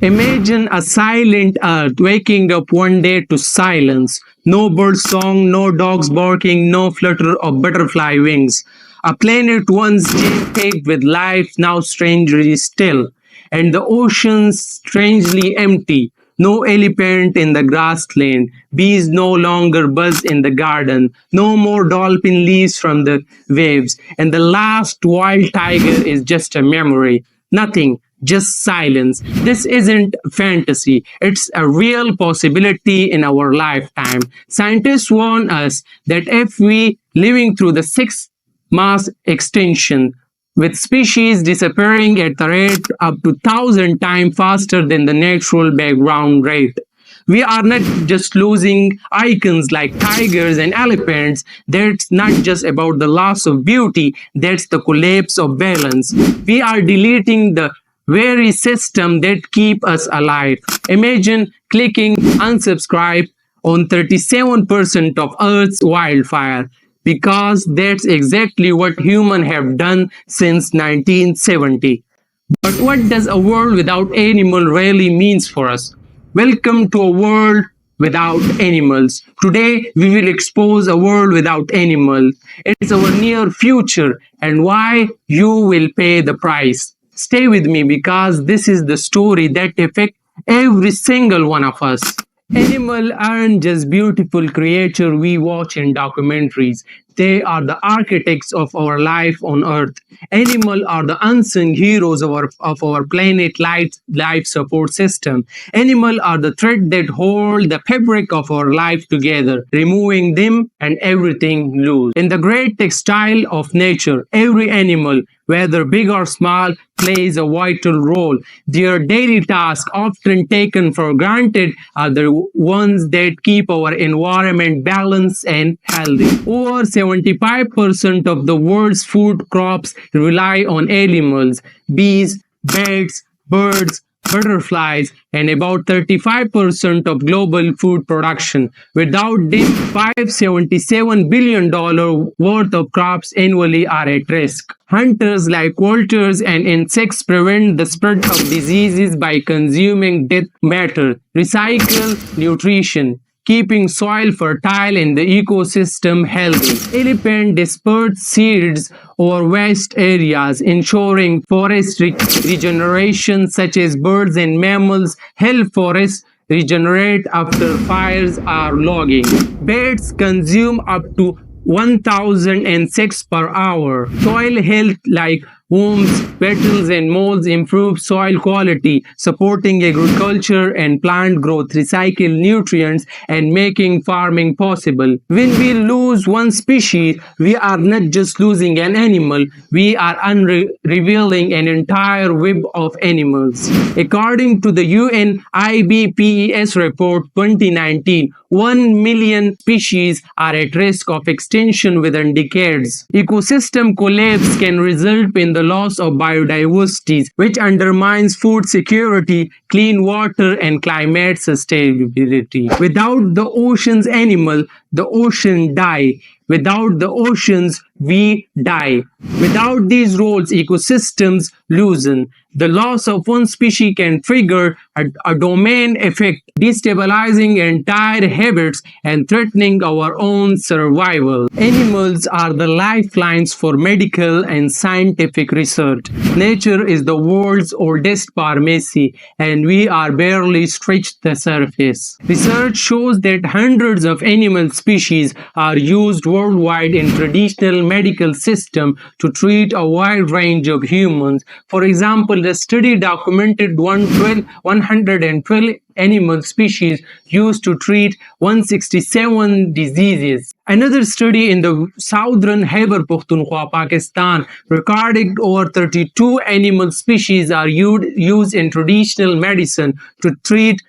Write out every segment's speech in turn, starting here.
Imagine a silent earth waking up one day to silence. No bird song, no dogs barking, no flutter of butterfly wings. A planet once jam-packed with life, now strangely still. And the oceans strangely empty. No elephant in the grassland. Bees no longer buzz in the garden. No more dolphin leaves from the waves. And the last wild tiger is just a memory. Nothing, just silence. This isn't fantasy, it's a real possibility in our lifetime. Scientists warn us that if we living through the sixth mass extinction, with species disappearing at the rate up to 1,000 times faster than the natural background rate. We are not just losing icons like tigers and elephants. That's not just about the loss of beauty, that's the collapse of balance. We are deleting the very system that keep us alive. Imagine clicking unsubscribe on 37% of Earth's wildfire, because that's exactly what humans have done since 1970. But what does a world without animal really means for us? Welcome to a world without animals. Today we will expose a world without animals. It's our near future and why you will pay the price. Stay with me because this is the story that affects every single one of us. Animals aren't just beautiful creatures we watch in documentaries. They are the architects of our life on Earth. Animals are the unsung heroes of our planet life support system. Animals are the thread that hold the fabric of our life together. Removing them and everything loose. In the great textile of nature, every animal, whether big or small, plays a vital role. Their daily tasks, often taken for granted, are the ones that keep our environment balanced and healthy. Over 75% of the world's food crops rely on animals: bees, bats, birds, butterflies, and about 35% of global food production. Without them, $577 billion worth of crops annually are at risk. Hunters like vultures and insects prevent the spread of diseases by consuming dead matter, recycle nutrition, keeping soil fertile and the ecosystem healthy. Elephant disperse seeds over vast areas, ensuring forest regeneration, such as birds and mammals help forests regenerate after fires or logging. Bats consume up to 1,000 insects per hour. Soil health like worms, beetles, and molds improve soil quality, supporting agriculture and plant growth, recycle nutrients, and making farming possible. When we lose one species, we are not just losing an animal, we are revealing an entire web of animals. According to the UN IBPES report 2019, 1 million species are at risk of extinction within decades. Ecosystem collapse can result in the loss of biodiversity, which undermines food security, clean water, and climate sustainability. Without the ocean's animal, the ocean die. Without the oceans, we die. Without these roles, ecosystems loosen. The loss of one species can trigger a domain effect, destabilizing entire habits and threatening our own survival. Animals are the lifelines for medical and scientific research. Nature is the world's oldest pharmacy, and we are barely scratched the surface. Research shows that hundreds of animal species are used worldwide in traditional medical systems to treat a wide range of humans. For example, the study documented 112 animal species used to treat 167 diseases. Another study in the southern Khyber Pakhtunkhwa, Pakistan, recorded over 32 animal species are used in traditional medicine to treat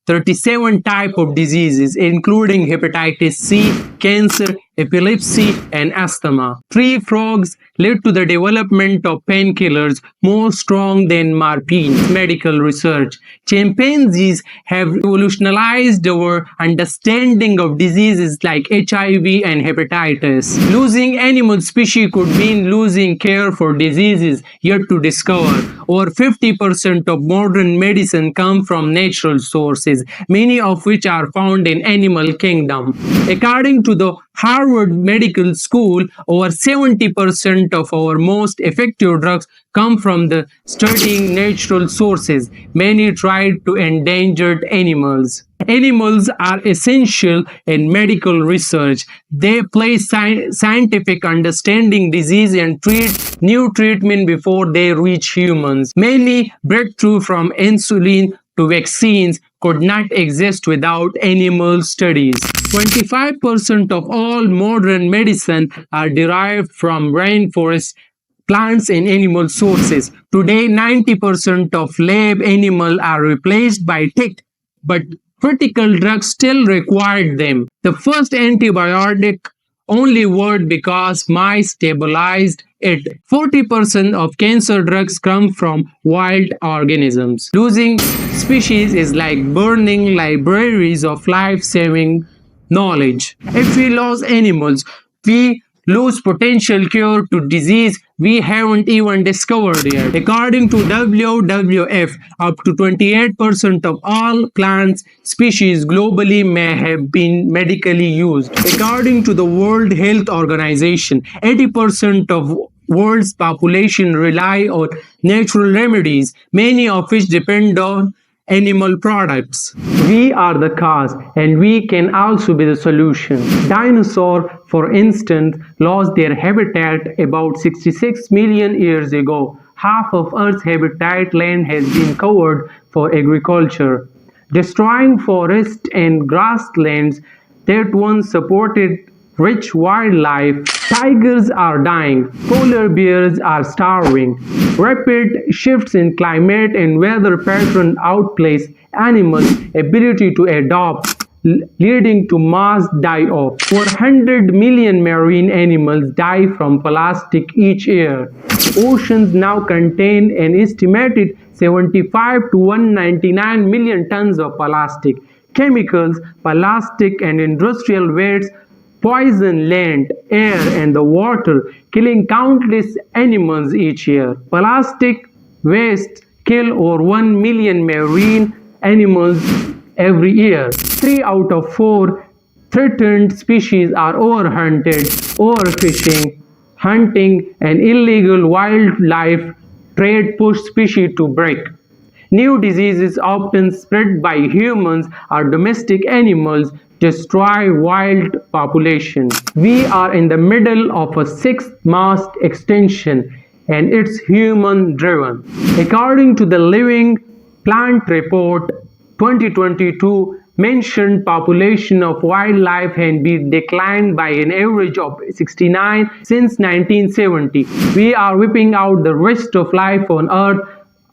37 types of diseases, including hepatitis C, cancer, epilepsy, and asthma. Tree frogs led to the development of painkillers more strong than morphine. Medical research. Chimpanzees have revolutionized our understanding of diseases like HIV and hepatitis. Losing animal species could mean losing care for diseases yet to discover. Over 50% of modern medicine come from natural sources, many of which are found in animal kingdom. According to the Harvard Medical School, over 70% of our most effective drugs come from the studying natural sources. Many tried to endangered animals. Animals are essential in medical research. They play scientific understanding disease and treat new treatment before they reach humans. Many breakthroughs from insulin to vaccines could not exist without animal studies. 25% of all modern medicine are derived from rainforest plants and animal sources. Today, 90% of lab animals are replaced by tech, but critical drugs still required them. The first antibiotic only worked because mice stabilized it. 40% of cancer drugs come from wild organisms. Losing species is like burning libraries of life-saving knowledge. If we lose animals, we lose potential cure to disease we haven't even discovered yet. According to WWF, up to 28% of all plant species globally may have been medically used. According to the World Health Organization, 80% of world's population rely on natural remedies, many of which depend on animal products. We are the cause and we can also be the solution. Dinosaurs, for instance, lost their habitat about 66 million years ago. Half of Earth's habitat land has been covered for agriculture, destroying forests and grasslands that once supported rich wildlife. Tigers are dying, polar bears are starving. Rapid shifts in climate and weather pattern outpace animals' ability to adapt, leading to mass die-off. 400 million marine animals die from plastic each year. Oceans now contain an estimated 75 to 199 million tons of plastic. Chemicals, plastic, and industrial waste poison land, air, and the water, killing countless animals each year. Plastic waste kill over 1 million marine animals every year. 3 out of 4 threatened species are overhunted. Overfishing, hunting, and illegal wildlife trade push species to break. New diseases often spread by humans or domestic animals destroy wild populations. We are in the middle of a sixth mass extinction and it's human driven. According to the Living Plant Report 2022 mentioned population of wildlife has been declined by an average of 69 since 1970. We are wiping out the rest of life on Earth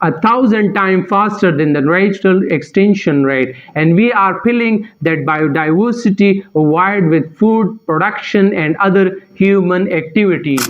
1,000 times faster than the natural extinction rate, and we are killing that biodiversity wired with food production and other human activities.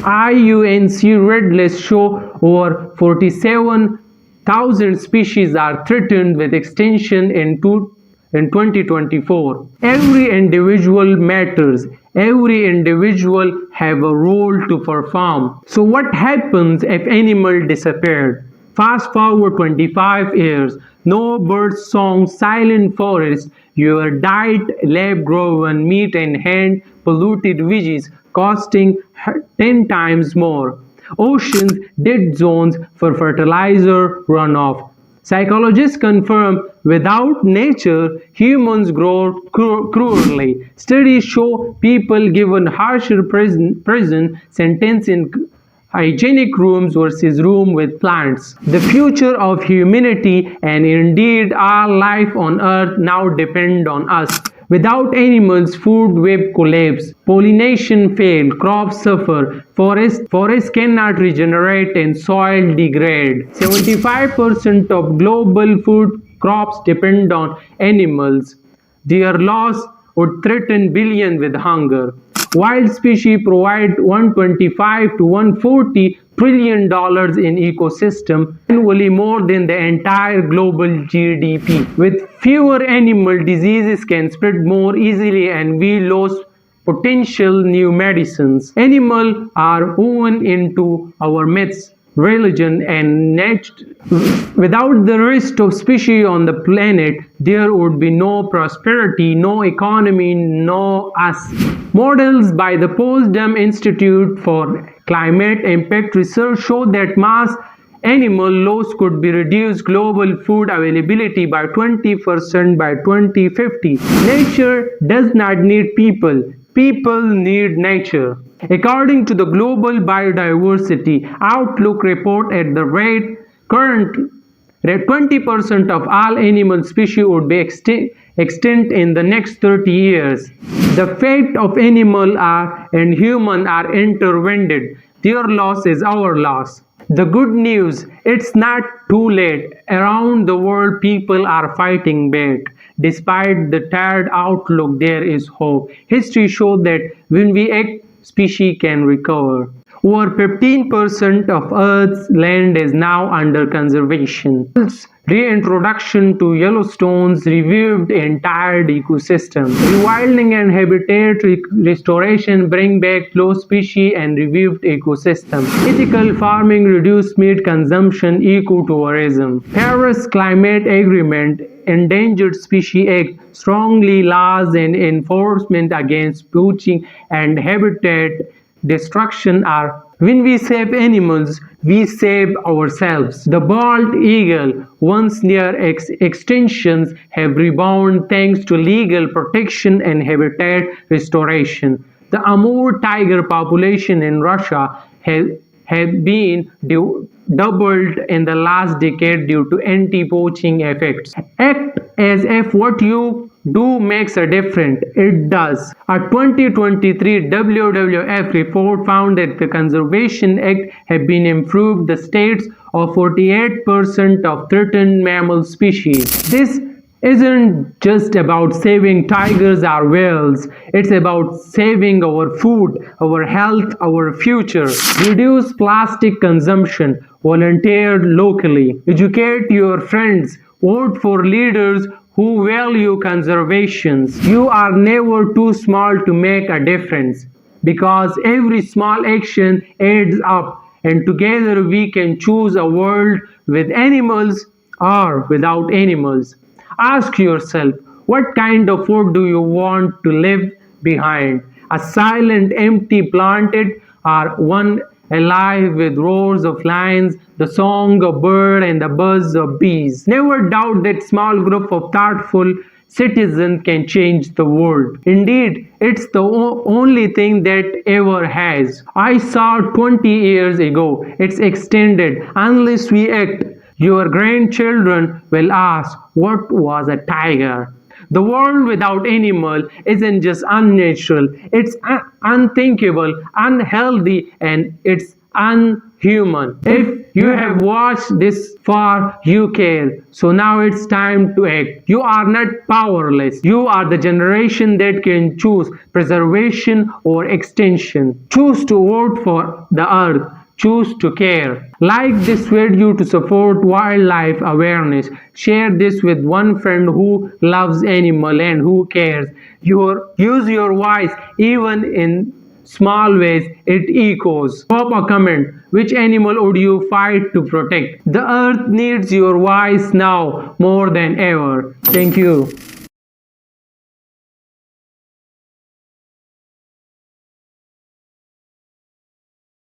IUNC Red List show over 47,000 species are threatened with extinction in 2024. Every individual matters. Every individual have a role to perform. So what happens if animal disappeared? Fast forward 25 years, no bird song, silent forest, your diet, lab-grown meat and hand-polluted veggies costing 10 times more. Oceans, dead zones for fertilizer runoff. Psychologists confirm without nature, humans grow cruelly. Studies show people given harsher prison sentence in hygienic rooms versus rooms with plants. The future of humanity and indeed all life on earth now depend on us. Without animals, food web collapse, pollination fail, crops suffer, forests cannot regenerate and soil degrade. 75% of global food crops depend on animals. Their loss would threaten billions with hunger. Wild species provide 125 to 140 trillion dollars in ecosystem annually, more than the entire global GDP. With fewer animal, diseases can spread more easily and we lose potential new medicines. Animals are woven into our myths, religion, and nature. Without the rest of species on the planet, there would be no prosperity, no economy, no us. Models by the Potsdam Institute for Climate Impact Research show that mass animal loss could be reduced global food availability by 20% by 2050. Nature does not need people. People need nature. According to the Global Biodiversity Outlook report, at the rate current 20% of all animal species would be extinct in the next 30 years. The fate of animal and human are intertwined. Their loss is our loss. The good news, it's not too late. Around the world, people are fighting back. Despite the tired outlook, there is hope. History shows that when we act, species can recover. Over 15% of Earth's land is now under conservation. Reintroduction to Yellowstone's revived entire ecosystem. Rewilding and habitat restoration bring back lost species and revived ecosystem. Ethical farming reduce meat consumption, ecotourism. Paris Climate Agreement, Endangered Species Act, strongly laws and enforcement against poaching and habitat destruction are. When we save animals, we save ourselves. The bald eagle, once near extinction, have rebounded thanks to legal protection and habitat restoration. The Amur tiger population in Russia have been doubled in the last decade due to anti-poaching effects. Act as if what you do makes a difference. It does. A 2023 WWF report found that the Conservation Act have been improved the states of 48% of threatened mammal species. This isn't just about saving tigers or whales. It's about saving our food, our health, our future. Reduce plastic consumption. Volunteer locally. Educate your friends. Vote for leaders who value conservation. You are never too small to make a difference, because every small action adds up, and together we can choose a world with animals or without animals. Ask yourself, what kind of food do you want to leave behind? A silent, empty planet, or one alive with roars of lions, the song of birds, and the buzz of bees? Never doubt that small group of thoughtful citizens can change the world. Indeed, it's the only thing that ever has. I saw 20 years ago. It's extended. Unless we act, your grandchildren will ask, what was a tiger? The world without animal isn't just unnatural, it's unthinkable, unhealthy, and it's unhuman. If you have watched this far, you care. So now it's time to act. You are not powerless. You are the generation that can choose preservation or extinction. Choose to vote for the earth. Choose to care. Like this video to support wildlife awareness. Share this with one friend who loves animal and who cares. Use your voice even in small ways. It echoes. Drop a comment. Which animal would you fight to protect? The earth needs your voice now more than ever. Thank you.